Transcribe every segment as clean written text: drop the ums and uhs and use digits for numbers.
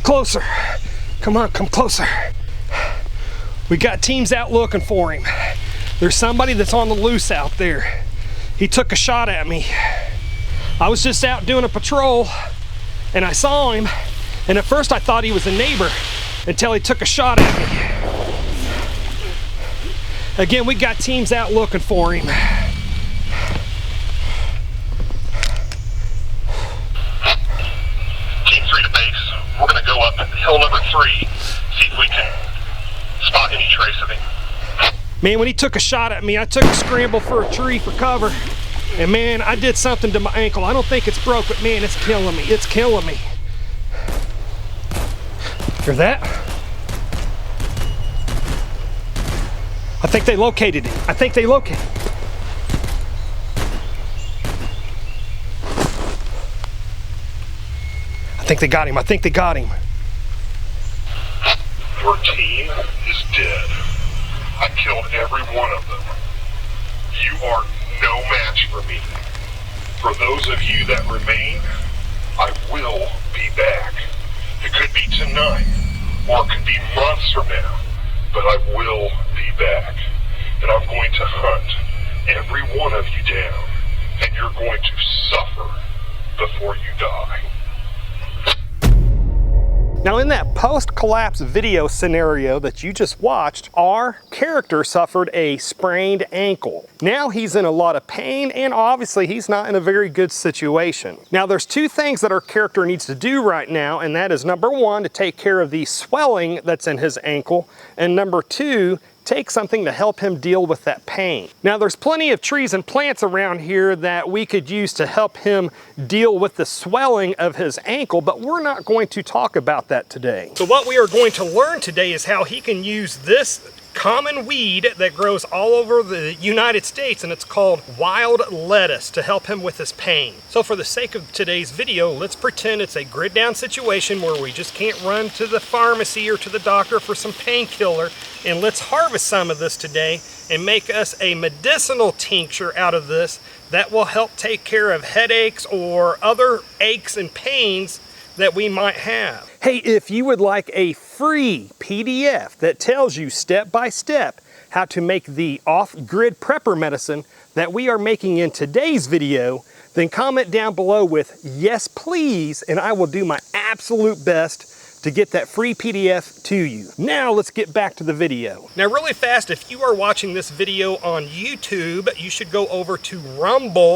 closer. Come on, come closer. We got teams out looking for him. There's somebody that's on the loose out there. He took a shot at me. I was just out doing a patrol and I saw him, and at first I thought he was a neighbor until he took a shot at me. Again, we got teams out looking for him. Team 3 to base. We're gonna go up hill number 3, see if we can spot any trace of him. Man, when he took a shot at me, I took a scramble for a tree for cover. And man, I did something to my ankle. I don't think it's broke, but man, it's killing me. It's killing me. Hear that? I think they located him. I think they located him. I think they got him. I think they got him. Your team is dead. I killed every one of them. You are no match for me. For those of you that remain, I will be back. It could be tonight, or it could be months from now, but I will be back. And I'm going to hunt every one of you down, and you're going to suffer before you die. Now in that post-collapse video scenario that you just watched, our character suffered a sprained ankle. Now he's in a lot of pain, and obviously he's not in a very good situation. Now there's two things that our character needs to do right now, and that is number one, to take care of the swelling that's in his ankle, and number two, take something to help him deal with that pain. Now there's plenty of trees and plants around here that we could use to help him deal with the swelling of his ankle, but we're not going to talk about that today. So what we are going to learn today is how he can use this common weed that grows all over the United States, and it's called wild lettuce, to help him with his pain. So for the sake of today's video, let's pretend it's a grid down situation where we just can't run to the pharmacy or to the doctor for some painkiller, and let's harvest some of this today and make us a medicinal tincture out of this that will help take care of headaches or other aches and pains that we might have. Hey, if you would like a free PDF that tells you step by step how to make the off-grid prepper medicine that we are making in today's video, then comment down below with yes please, and I will do my absolute best to get that free PDF to you. Now let's get back to the video. Now really fast, if you are watching this video on YouTube, you should go over to rumble.com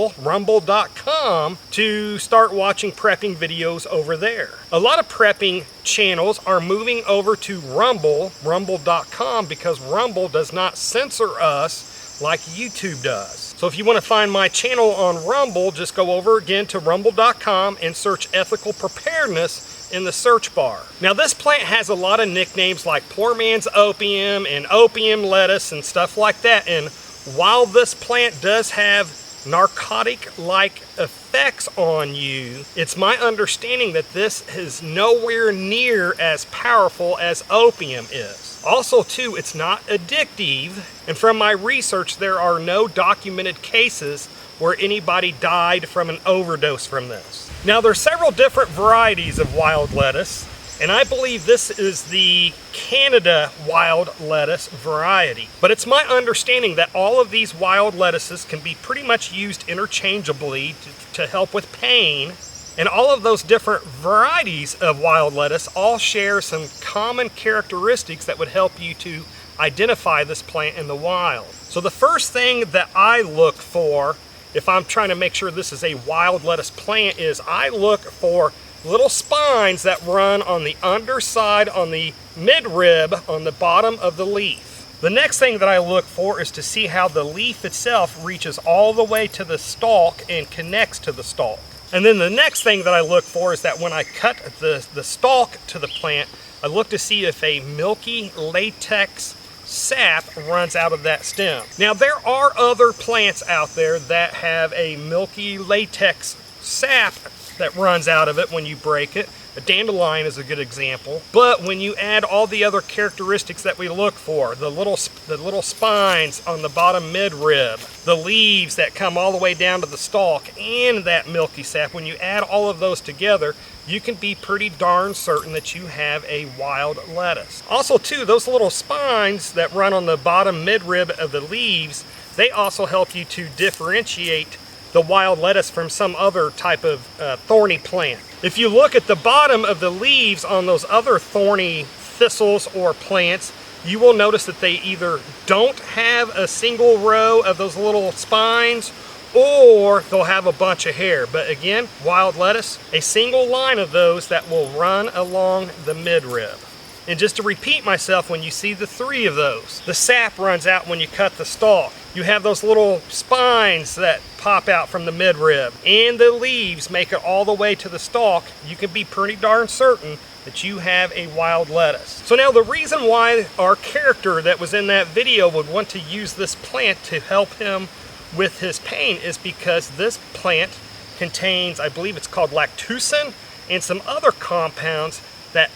to start watching prepping videos over there. A lot of prepping channels are moving over to rumble.com because Rumble does not censor us like YouTube does. So if you want to find my channel on Rumble, just go over again to rumble.com and search ethical preparedness in the search bar. Now this plant has a lot of nicknames like poor man's opium and opium lettuce and stuff like that, and while this plant does have narcotic-like effects on you, it's my understanding that this is nowhere near as powerful as opium is. Also too, it's not addictive, and from my research there are no documented cases where anybody died from an overdose from this. Now there's several different varieties of wild lettuce, and I believe this is the Canada wild lettuce variety. But it's my understanding that all of these wild lettuces can be pretty much used interchangeably to help with pain, and all of those different varieties of wild lettuce all share some common characteristics that would help you to identify this plant in the wild. So the first thing that I look for if I'm trying to make sure this is a wild lettuce plant is I look for little spines that run on the underside, on the midrib, on the bottom of the leaf. The next thing that I look for is to see how the leaf itself reaches all the way to the stalk and connects to the stalk. And then the next thing that I look for is that when I cut the stalk to the plant, I look to see if a milky latex sap runs out of that stem. Now there are other plants out there that have a milky latex sap that runs out of it when you break it, A dandelion is a good example. But when you add all the other characteristics that we look for, the little spines on the bottom midrib, the leaves that come all the way down to the stalk, and that milky sap, when you add all of those together, you can be pretty darn certain that you have a wild lettuce. Also too, those little spines that run on the bottom midrib of the leaves, they also help you to differentiate the wild lettuce from some other type of thorny plant. If you look at the bottom of the leaves on those other thorny thistles or plants, you will notice that they either don't have a single row of those little spines, or they'll have a bunch of hair. But again, wild lettuce, a single line of those that will run along the midrib. And just to repeat myself, when you see the 3 of those, the sap runs out when you cut the stalk. You have those little spines that pop out from the midrib, and the leaves make it all the way to the stalk. You can be pretty darn certain that you have a wild lettuce. So now the reason why our character that was in that video would want to use this plant to help him with his pain is because this plant contains, I believe it's called lactucin, and some other compounds that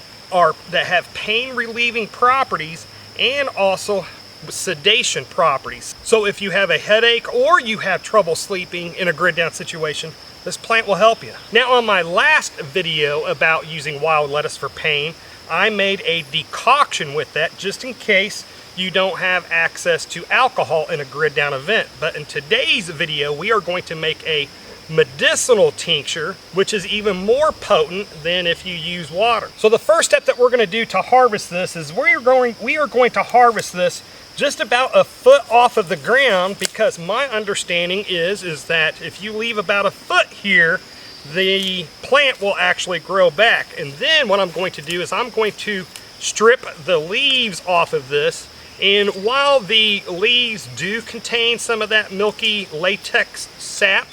have pain relieving properties and also sedation properties. So if you have a headache or you have trouble sleeping in a grid down situation, this plant will help you. Now, on my last video about using wild lettuce for pain, I made a decoction with that just in case you don't have access to alcohol in a grid down event. But in today's video, we are going to make a medicinal tincture, which is even more potent than if you use water. So the first step that we're going to do to harvest this is we are going to harvest this just about a foot off of the ground, because my understanding is that if you leave about a foot here, the plant will actually grow back. And then what I'm going to do is I'm going to strip the leaves off of this. And while the leaves do contain some of that milky latex sap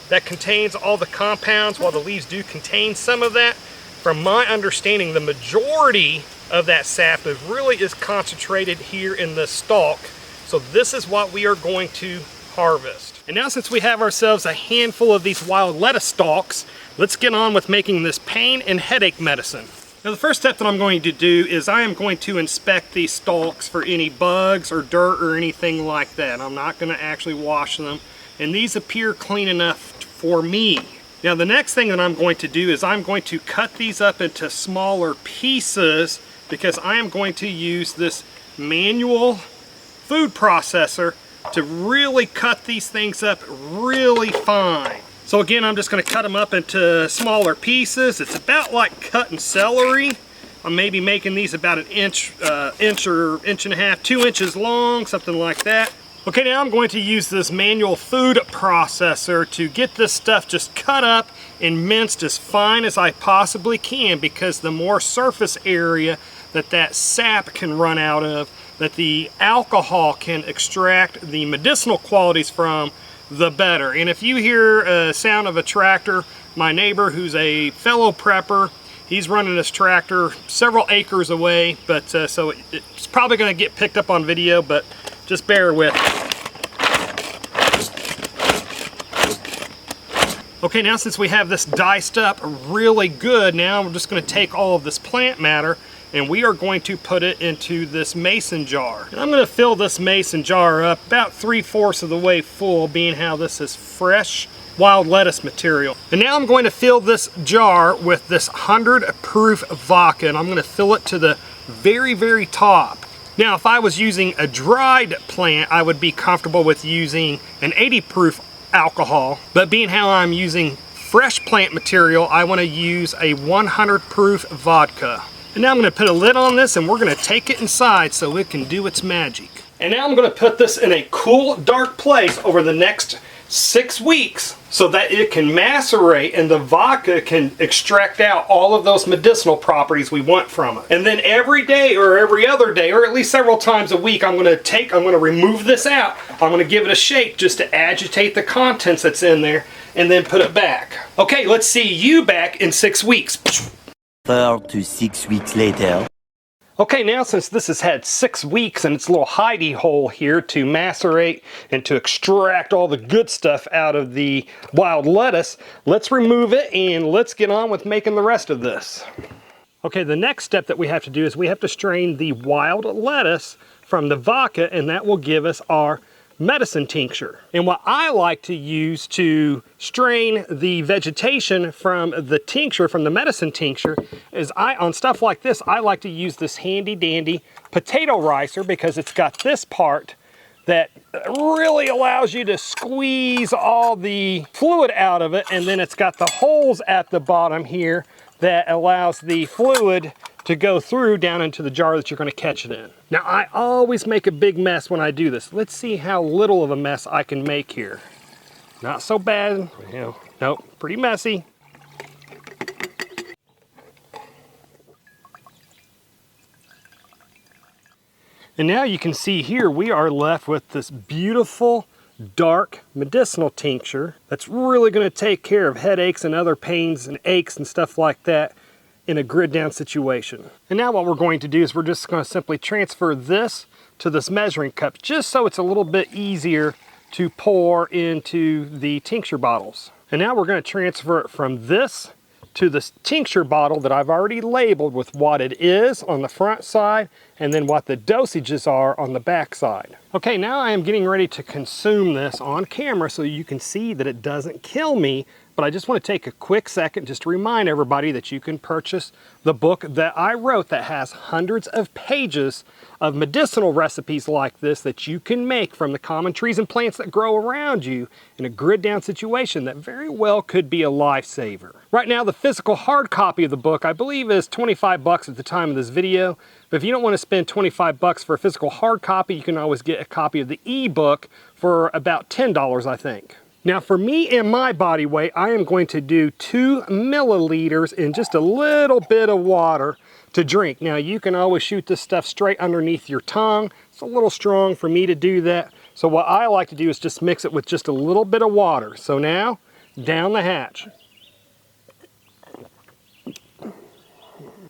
that contains all the compounds, while the leaves do contain some of that, from my understanding, the majority of that sap is concentrated here in the stalk. So this is what we are going to harvest. And now, since we have ourselves a handful of these wild lettuce stalks, let's get on with making this pain and headache medicine. Now, the first step that I'm going to do is I am going to inspect these stalks for any bugs or dirt or anything like that. I'm not going to actually wash them, and these appear clean enough for me. Now, the next thing that I'm going to do is I'm going to cut these up into smaller pieces, because I am going to use this manual food processor to really cut these things up really fine. So again, I'm just going to cut them up into smaller pieces. It's about like cutting celery. I'm maybe making these about an inch or inch and a half, 2 inches long, something like that. Okay, now I'm going to use this manual food processor to get this stuff just cut up and minced as fine as I possibly can, because the more surface area that sap can run out of, that the alcohol can extract the medicinal qualities from, the better. And if you hear a sound of a tractor, my neighbor, who's a fellow prepper, he's running his tractor several acres away, but so it's probably going to get picked up on video, but just bear with it. Okay, now since we have this diced up really good, now we're just going to take all of this plant matter and we are going to put it into this mason jar. And I'm going to fill this mason jar up about 3/4 of the way full, being how this is fresh wild lettuce material. And now I'm going to fill this jar with this 100 proof vodka, and I'm going to fill it to the very, very top. Now, if I was using a dried plant, I would be comfortable with using an 80 proof alcohol, but being how I'm using fresh plant material, I want to use a 100 proof vodka. And now I'm going to put a lid on this, and we're going to take it inside so it can do its magic. And now I'm going to put this in a cool, dark place over the next 6 weeks so that it can macerate and the vodka can extract out all of those medicinal properties we want from it. And then every day or every other day, or at least several times a week, I'm going to remove this out. I'm going to give it a shake just to agitate the contents that's in there, and then put it back. Okay, let's see you back in 6 weeks. 4 to 6 weeks later. Okay, now since this has had 6 weeks in its little hidey hole here to macerate and to extract all the good stuff out of the wild lettuce, let's remove it and let's get on with making the rest of this. Okay, the next step that we have to do is we have to strain the wild lettuce from the vodka, and that will give us our medicine tincture. And what I like to use to strain the vegetation from the tincture, from the medicine tincture, is on stuff like this, I like to use this handy dandy potato ricer, because it's got this part that really allows you to squeeze all the fluid out of it, and then it's got the holes at the bottom here that allows the fluid to go through down into the jar that you're going to catch it in. Now, I always make a big mess when I do this. Let's see how little of a mess I can make here. Not so bad, you know, nope, pretty messy. And now you can see here we are left with this beautiful dark medicinal tincture that's really going to take care of headaches and other pains and aches and stuff like that in a grid down situation. And now what we're going to do is we're just going to simply transfer this to this measuring cup, just so it's a little bit easier to pour into the tincture bottles. And now we're going to transfer it from this to this tincture bottle that I've already labeled with what it is on the front side and then what the dosages are on the back side. Okay, now I am getting ready to consume this on camera so you can see that it doesn't kill me. But I just want to take a quick second just to remind everybody that you can purchase the book that I wrote that has hundreds of pages of medicinal recipes like this that you can make from the common trees and plants that grow around you in a grid down situation that very well could be a lifesaver. Right now, the physical hard copy of the book, I believe, is 25 bucks at the time of this video. But if you don't want to spend 25 bucks for a physical hard copy, you can always get a copy of the ebook for about $10, I think. Now for me and my body weight, I am going to do 2 milliliters in just a little bit of water to drink. Now you can always shoot this stuff straight underneath your tongue. It's a little strong for me to do that. So what I like to do is just mix it with just a little bit of water. So now, down the hatch.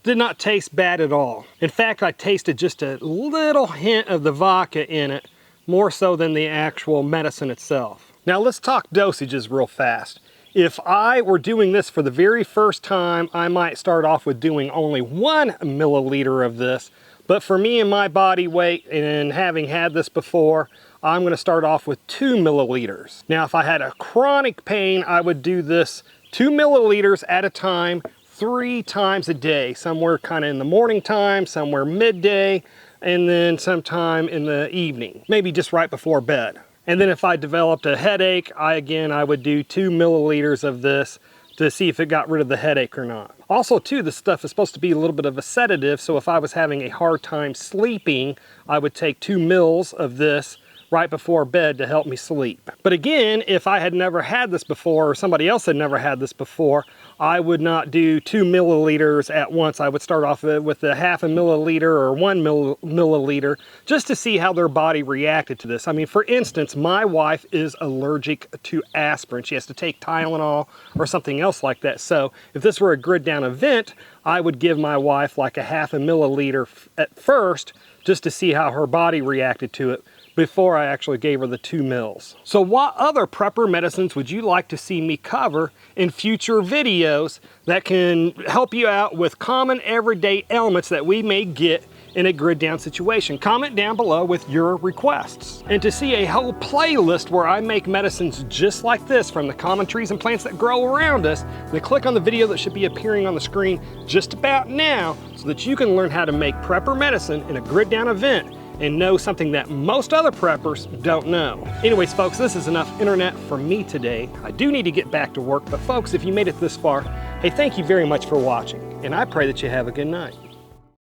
Did not taste bad at all. In fact, I tasted just a little hint of the vodka in it, more so than the actual medicine itself. Now let's talk dosages real fast. If I were doing this for the very first time, I might start off with doing only 1 milliliter of this. But for me and my body weight, and having had this before, I'm going to start off with 2 milliliters. Now if I had a chronic pain, I would do this 2 milliliters at a time, 3 times a day. Somewhere kind of in the morning time, somewhere midday, and then sometime in the evening. Maybe just right before bed. And then if I developed a headache, I would do 2 milliliters of this to see if it got rid of the headache or not. Also too, this stuff is supposed to be a little bit of a sedative, so if I was having a hard time sleeping, I would take 2 mils of this right before bed to help me sleep. But again, if I had never had this before, or somebody else had never had this before, I would not do 2 milliliters at once. I would start off with a half a milliliter or 1 milliliter just to see how their body reacted to this. I mean, for instance, my wife is allergic to aspirin. She has to take Tylenol or something else like that. So if this were a grid down event, I would give my wife like a half a milliliter at first just to see how her body reacted to it before I actually gave her the 2 mils. So what other prepper medicines would you like to see me cover in future videos that can help you out with common everyday ailments that we may get in a grid down situation? Comment down below with your requests. And to see a whole playlist where I make medicines just like this from the common trees and plants that grow around us, then click on the video that should be appearing on the screen just about now so that you can learn how to make prepper medicine in a grid down event and know something that most other preppers don't know. Anyways, folks, this is enough internet for me today. I do need to get back to work, but folks, if you made it this far, hey, thank you very much for watching, and I pray that you have a good night.